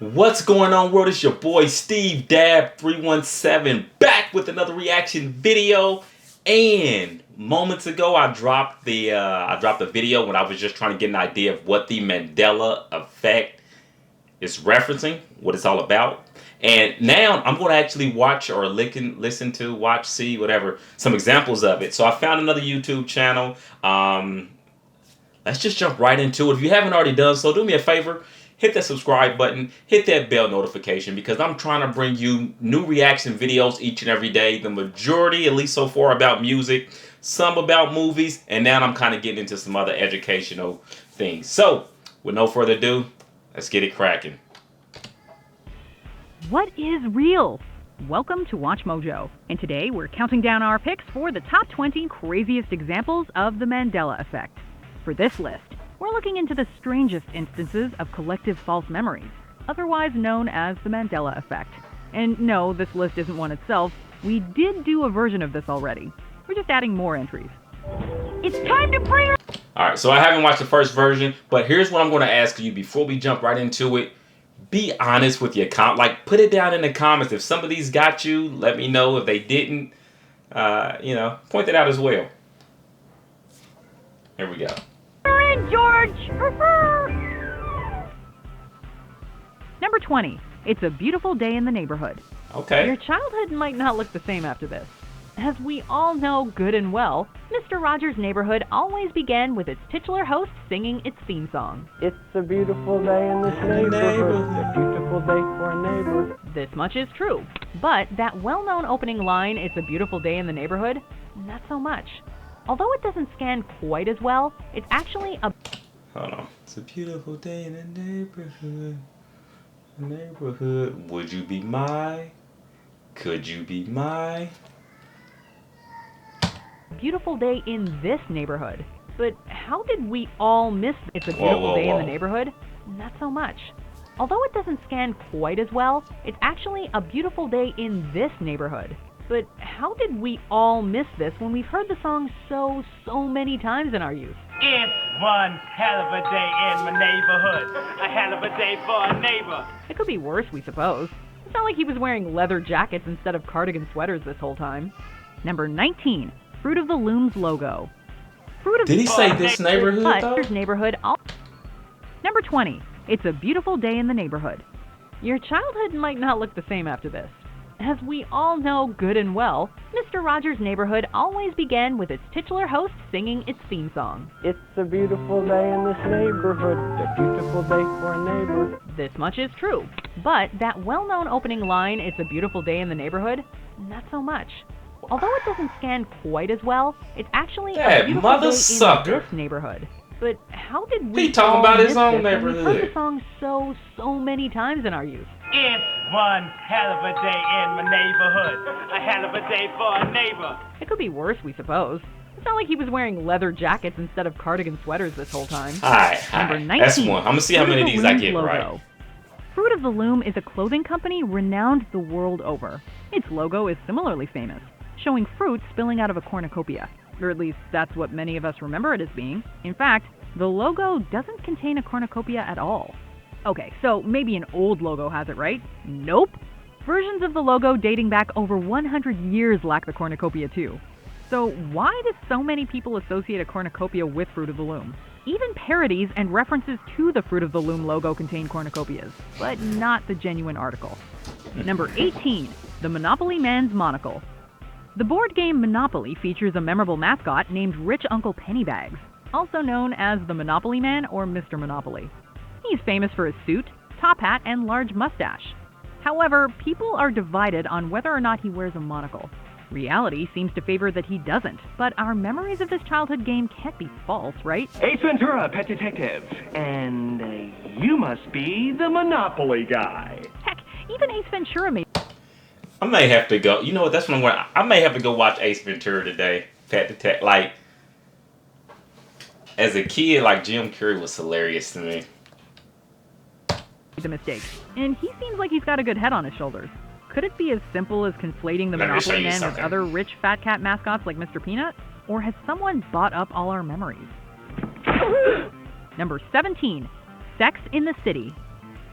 What's going on, world? It's your boy Steve Dab 317 back with another reaction video. And moments ago, I dropped the video when I was just trying to get an idea of what the Mandela effect is referencing, what it's all about. And now I'm going to actually watch or listen to, watch, see, whatever, some examples of it. So I found another YouTube channel. Let's just jump right into it. If you haven't already done so, do me a favor. Hit that subscribe button, hit that bell notification, because I'm trying to bring you new reaction videos each and every day. The majority, at least so far, about music, some about movies, and now I'm kind of getting into some other educational things. So, with no further ado, let's get it cracking. What is real? Welcome to Watch Mojo, and today we're counting down our picks for the top 20 craziest examples of the Mandela effect. For this list, we're looking into the strangest instances of collective false memories, otherwise known as the Mandela effect. And no, this list isn't one itself. We did do a version of this already. We're just adding more entries. It's time to bring... Alright, so I haven't watched the first version, but here's what I'm going to ask you before we jump right into it. Be honest with your comment. Like, put it down in the comments. If some of these got you, let me know. If they didn't, point it out as well. Here we go. George! Number 20. It's a beautiful day in the neighborhood. Okay. Your childhood might not look the same after this. As we all know good and well, Mr. Rogers' Neighborhood always began with its titular host singing its theme song. It's a beautiful day in this neighborhood, a beautiful day for a neighbor. This much is true, but that well-known opening line, "It's a beautiful day in the neighborhood," not so much. Although it doesn't scan quite as well, it's actually a... Hold on. It's a beautiful day in the neighborhood. Neighborhood. Would you be my? Could you be my? Beautiful day in this neighborhood. But how did we all miss It's a Beautiful Day in the Neighborhood? Not so much. Although it doesn't scan quite as well, it's actually a beautiful day in this neighborhood. But how did we all miss this when we've heard the song so many times in our youth? It's one hell of a day in my neighborhood. A hell of a day for a neighbor. It could be worse, we suppose. It's not like he was wearing leather jackets instead of cardigan sweaters this whole time. Number 19. Fruit of the Loom's logo. Did he say this neighborhood, though? Neighborhood. Number 20. It's a beautiful day in the neighborhood. Your childhood might not look the same after this. As we all know good and well, Mr. Rogers' Neighborhood always began with its titular host singing its theme song. It's a beautiful day in this neighborhood, a beautiful day for a neighbor. This much is true, but that well-known opening line, "It's a beautiful day in the neighborhood," not so much. Although it doesn't scan quite as well, it's actually a beautiful day in this neighborhood. But how did we He talking about his own neighborhood? neighborhood. We heard the song so many times in our youth. It's one hell of a day in my neighborhood. A hell of a day for a neighbor. It could be worse, we suppose. It's not like he was wearing leather jackets instead of cardigan sweaters this whole time. Number 19. That's one. I'm going to see how many of these I get right. Fruit of the Loom is a clothing company renowned the world over. Its logo is similarly famous, showing fruit spilling out of a cornucopia. Or at least that's what many of us remember it as being. In fact, the logo doesn't contain a cornucopia at all. Okay, so maybe an old logo has it, right? Nope. Versions of the logo dating back over 100 years lack the cornucopia too. So why do so many people associate a cornucopia with Fruit of the Loom? Even parodies and references to the Fruit of the Loom logo contain cornucopias, but not the genuine article. Number 18. The Monopoly Man's Monocle. The board game Monopoly features a memorable mascot named Rich Uncle Pennybags, also known as the Monopoly Man or Mr. Monopoly. He's famous for his suit, top hat, and large mustache. However, people are divided on whether or not he wears a monocle. Reality seems to favor that he doesn't, but our memories of this childhood game can't be false, right? Ace Ventura, Pet Detective. And you must be the Monopoly guy. Heck, even Ace Ventura made... I may have to go. You know what? That's what I'm going to... I may have to go watch Ace Ventura today. Pet Detective. Like, as a kid, like, Jim Carrey was hilarious to me. The mistake. And he seems like he's got a good head on his shoulders. Could it be as simple as conflating the Monopoly Man with other rich fat cat mascots like Mr. Peanut? Or has someone bought up all our memories? Number 17. Sex in the City.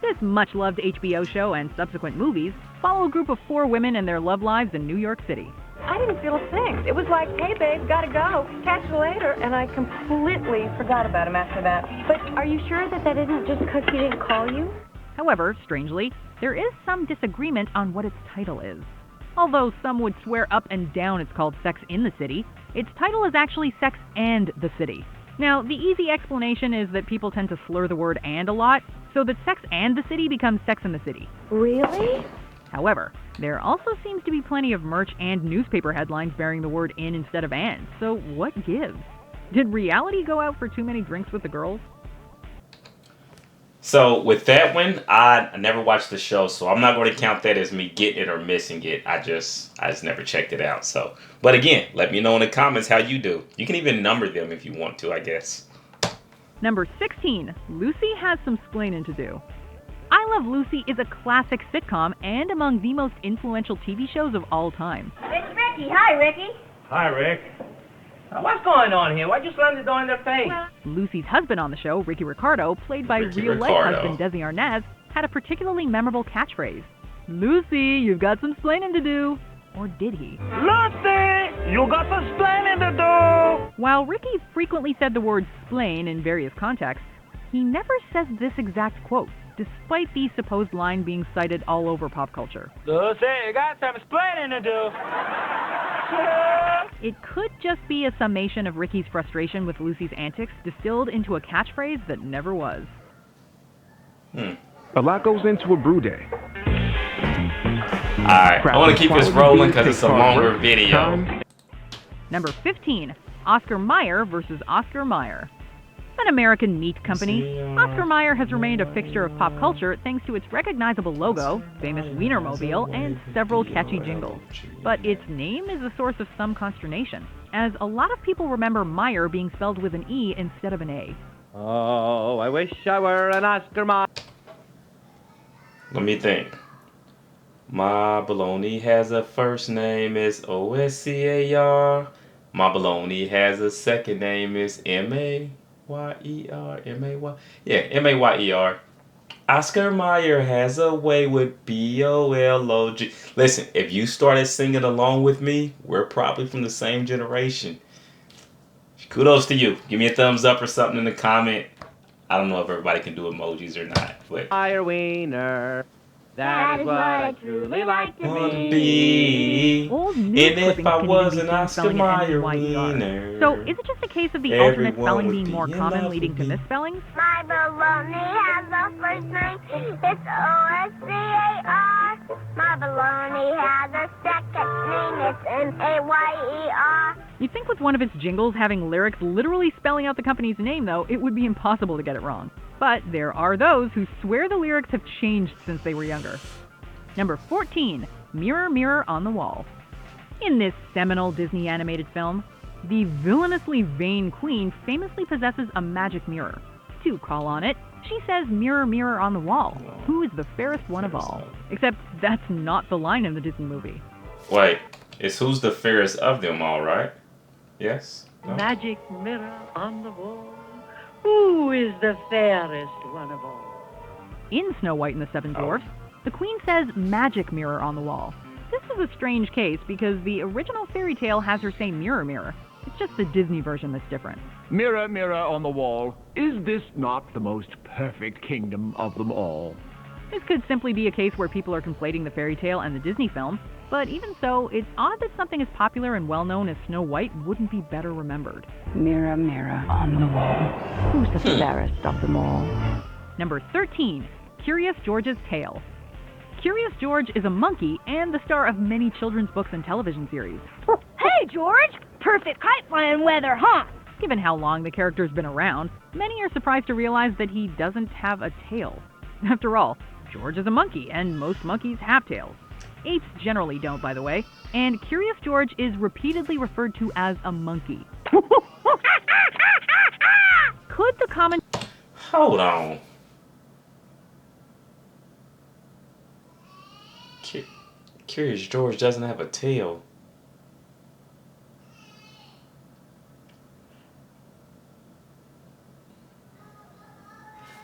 This much-loved HBO show and subsequent movies follow a group of 4 women and their love lives in New York City. I didn't feel a thing. It was like, hey, babe, gotta go. Catch you later. And I completely forgot about him after that. But are you sure that isn't just because he didn't call you? However, strangely, there is some disagreement on what its title is. Although some would swear up and down it's called Sex in the City, its title is actually Sex and the City. Now, the easy explanation is that people tend to slur the word "and" a lot, so that Sex and the City becomes Sex in the City. Really? However, there also seems to be plenty of merch and newspaper headlines bearing the word "in" instead of "and", so what gives? Did reality go out for too many drinks with the girls? So with that one, I never watched the show, so I'm not going to count that as me getting it or missing it. I just never checked it out. So, but again, let me know in the comments how you do. You can even number them if you want to, I guess. Number 16, Lucy has some splaining to do. I Love Lucy is a classic sitcom and among the most influential TV shows of all time. It's Ricky. Hi, Ricky. Hi, Rick. What's going on here? Why'd you slam the door in their face? Lucy's husband on the show, Ricky Ricardo, played by real-life husband Desi Arnaz, had a particularly memorable catchphrase. Lucy, you've got some splaining to do. Or did he? Lucy, you got some splaining to do. While Ricky frequently said the word splain in various contexts, he never says this exact quote, despite the supposed line being cited all over pop culture. Lucy, you got some splaining to do. It could just be a summation of Ricky's frustration with Lucy's antics distilled into a catchphrase that never was. A lot goes into a brew day. Alright, I want to keep this rolling because it's a longer video. Number 15, Oscar Meyer versus Oscar Meyer. An American meat company, Oscar Meyer has remained a fixture of pop culture thanks to its recognizable logo, famous Wienermobile, and several catchy jingles. But its name is a source of some consternation, as a lot of people remember Meyer being spelled with an E instead of an A. Oh, I wish I were an Oscar Meyer. Let me think. My baloney has a first name, it's Oscar. My baloney has a second name, it's Mayer. M-A-Y. Yeah, M-A-Y-E-R. Oscar Meyer has a way with B-O-L-O-G. Listen, if you started singing along with me, we're probably from the same generation. Kudos to you. Give me a thumbs up or something in the comment. I don't know if everybody can do emojis or not, but Meyer wiener. That is what I truly like to be. Old And news if clippings I can was even an be seen Oscar spelling it Meyer M-A-Y-E-R. wiener. So, is it just a case of the alternate Everyone spelling would being be more in common, love leading with to me. misspellings? My baloney has a first name. It's O-S-C-A-R. My baloney has a second name. It's M-A-Y-E-R. You'd think with one of its jingles having lyrics literally spelling out the company's name, though, it would be impossible to get it wrong. But there are those who swear the lyrics have changed since they were younger. Number 14, Mirror, Mirror on the Wall. In this seminal Disney animated film, the villainously vain queen famously possesses a magic mirror. To call on it, she says, "Mirror, mirror on the wall, who is the fairest one of all?" Except that's not the line in the Disney movie. Wait, it's who's the fairest of them all, right? Yes? No? Magic mirror on the wall, who is the fairest one of all? In Snow White and the Seven Dwarfs, the queen says, "Magic mirror on the wall." This is a strange case because the original fairy tale has her say "mirror, mirror." It's just the Disney version that's different. Mirror, mirror on the wall, is this not the most perfect kingdom of them all? This could simply be a case where people are conflating the fairy tale and the Disney film, but even so, it's odd that something as popular and well-known as Snow White wouldn't be better remembered. Mirror, mirror on the wall, who's the fairest of them all? Number 13, Curious George's Tale. Curious George is a monkey and the star of many children's books and television series. Hey, George. Perfect kite flying weather, huh? Given how long the character's been around, many are surprised to realize that he doesn't have a tail. After all, George is a monkey, and most monkeys have tails. Apes generally don't, by the way, and Curious George is repeatedly referred to as a monkey. Could the common... Hold on. Curious George doesn't have a tail.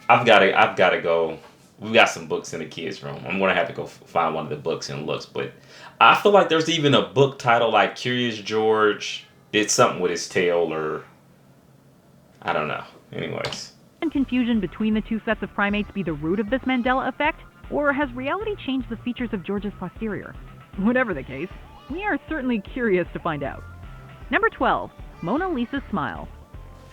I've gotta go We got some books in the kids' room. I'm gonna have to go find one of the books and looks. But I feel like there's even a book title like Curious George did something with his tail, or I don't know. Anyways. Can confusion between the two sets of primates be the root of this Mandela effect? Or has reality changed the features of George's posterior? Whatever the case, we are certainly curious to find out. Number 12. Mona Lisa's Smile.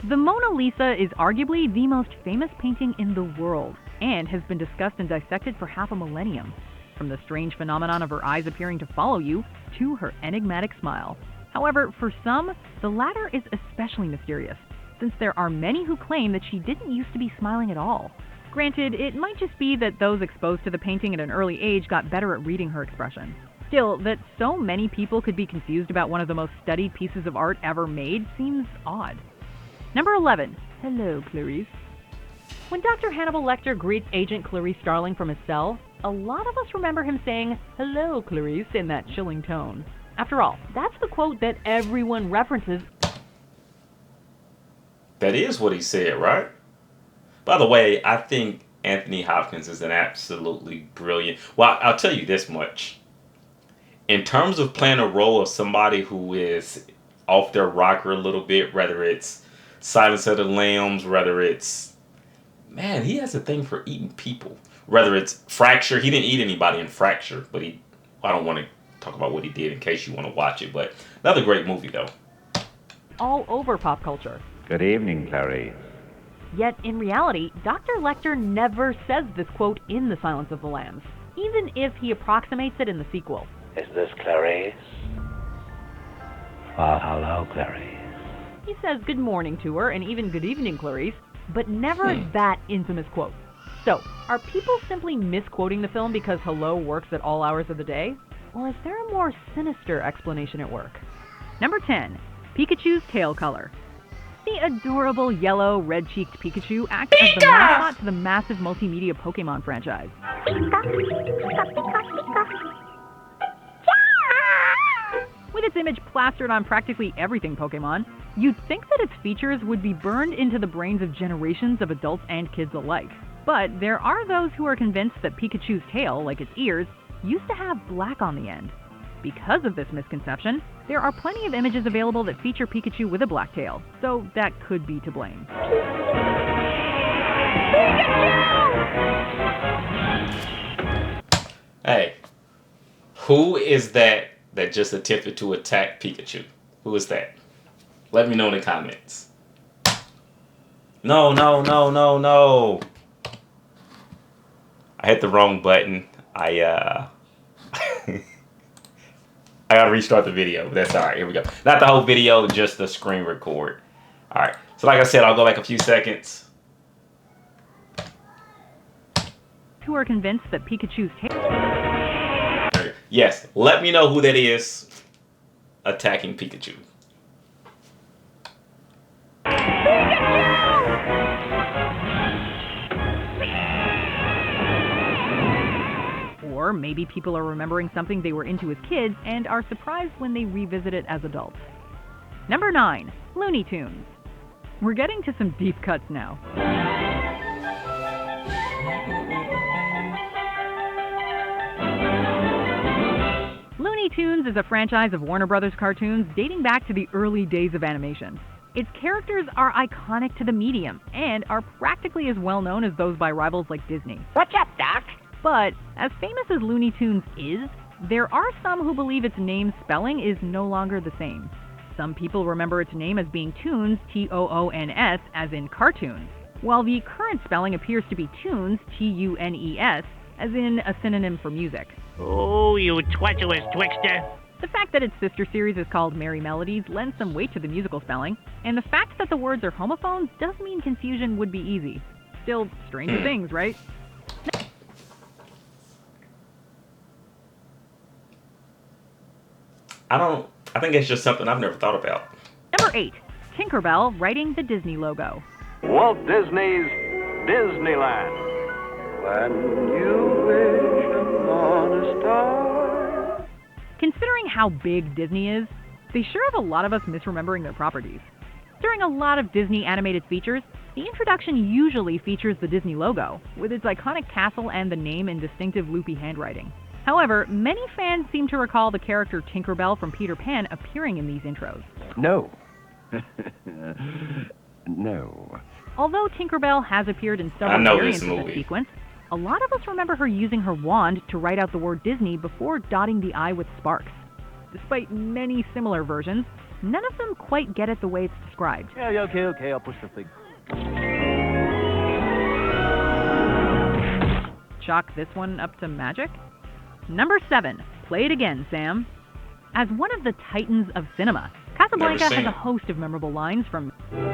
The Mona Lisa is arguably the most famous painting in the world and has been discussed and dissected for half a millennium, from the strange phenomenon of her eyes appearing to follow you to her enigmatic smile. However, for some, the latter is especially mysterious, since there are many who claim that she didn't used to be smiling at all. Granted, it might just be that those exposed to the painting at an early age got better at reading her expression. Still, that so many people could be confused about one of the most studied pieces of art ever made seems odd. Number 11. Hello, Clarice. When Dr. Hannibal Lecter greets Agent Clarice Starling from his cell, a lot of us remember him saying, "Hello, Clarice," in that chilling tone. After all, that's the quote that everyone references. That is what he said, right? By the way, I think Anthony Hopkins is an absolutely brilliant... Well, I'll tell you this much. In terms of playing a role of somebody who is off their rocker a little bit, whether it's Silence of the Lambs, whether it's... Man, he has a thing for eating people. Whether it's Fracture. He didn't eat anybody in Fracture, but he... I don't want to talk about what he did in case you want to watch it, but another great movie, though. All over pop culture. Good evening, Clarice. Yet, in reality, Dr. Lecter never says this quote in The Silence of the Lambs, even if he approximates it in the sequel. Is this Clarice? Well, hello, Clarice. He says good morning to her and even good evening, Clarice, but never that infamous quote. So, are people simply misquoting the film because hello works at all hours of the day? Or is there a more sinister explanation at work? Number 10. Pikachu's tail color. The adorable yellow, red-cheeked Pikachu acts as the mascot to the massive multimedia Pokemon franchise. With its image plastered on practically everything Pokemon, you'd think that its features would be burned into the brains of generations of adults and kids alike. But there are those who are convinced that Pikachu's tail, like its ears, used to have black on the end. Because of this misconception, there are plenty of images available that feature Pikachu with a black tail, so that could be to blame. Hey, who is that just attempted to attack Pikachu? Who is that? Let me know in the comments. No. I hit the wrong button. I gotta restart the video, but that's alright. Here we go. Not the whole video, just the screen record. Alright. So like I said, I'll go back a few seconds. Who are convinced that Pikachu's tail... Yes, let me know who that is attacking Pikachu. Or maybe people are remembering something they were into as kids and are surprised when they revisit it as adults. Number 9. Looney Tunes. We're getting to some deep cuts now. Looney Tunes is a franchise of Warner Brothers cartoons dating back to the early days of animation. Its characters are iconic to the medium and are practically as well known as those by rivals like Disney. What's up, Doc? But, as famous as Looney Tunes is, there are some who believe its name spelling is no longer the same. Some people remember its name as being Toons, T-O-O-N-S, as in cartoons, while the current spelling appears to be Tunes, T-U-N-E-S, as in a synonym for music. Oh, you treacherous trickster. The fact that its sister series is called Merry Melodies lends some weight to the musical spelling, and the fact that the words are homophones does mean confusion would be easy. Still, stranger things, right? I think it's just something I've never thought about. Number 8. Tinkerbell writing the Disney logo. Walt Disney's Disneyland. When you wish upon a star. Considering how big Disney is, they sure have a lot of us misremembering their properties. During a lot of Disney animated features, The introduction usually features the Disney logo, with its iconic castle and the name in distinctive loopy handwriting. However, many fans seem to recall the character Tinkerbell from Peter Pan appearing in these intros. No. No. Although Tinkerbell has appeared in several variants of the sequence, a lot of us remember her using her wand to write out the word Disney before dotting the I with sparks. Despite many similar versions, none of them quite get it the way it's described. Yeah, okay, I'll push the thing. Chalk this one up to magic? Number 7. Play it again, Sam. As one of the titans of cinema, Casablanca has a host of memorable lines from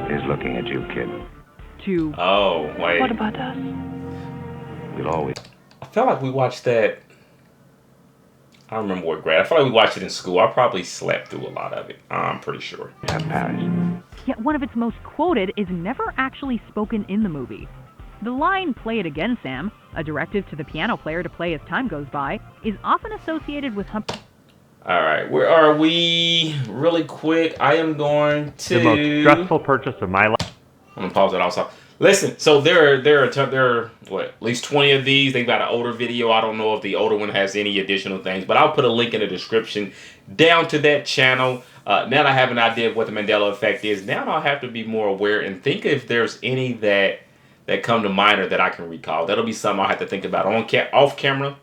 He's looking at you, kid. to Oh, wait. What about us? We'll always... I felt like we watched that. I don't remember what grade. I felt like we watched it in school. I probably slept through a lot of it. I'm pretty sure. have Paris. Yet one of its most quoted is never actually spoken in the movie. The line, "Play it again, Sam," a directive to the piano player to play as time goes by, is often associated with All right, where are we? Really quick, I am going to... The most stressful purchase of my life. I'm going to pause it also. Listen, so there are what, at least 20 of these. They've got an older video. I don't know if the older one has any additional things, but I'll put a link in the description down to that channel. Now that I have an idea of what the Mandela effect is, now I'll have to be more aware and think if there's any that come to mind or that I can recall. That'll be something I'll have to think about off camera.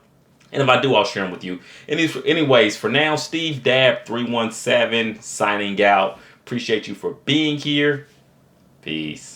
And if I do, I'll share them with you. Anyways, for now, Steve Dab 317 signing out. Appreciate you for being here. Peace.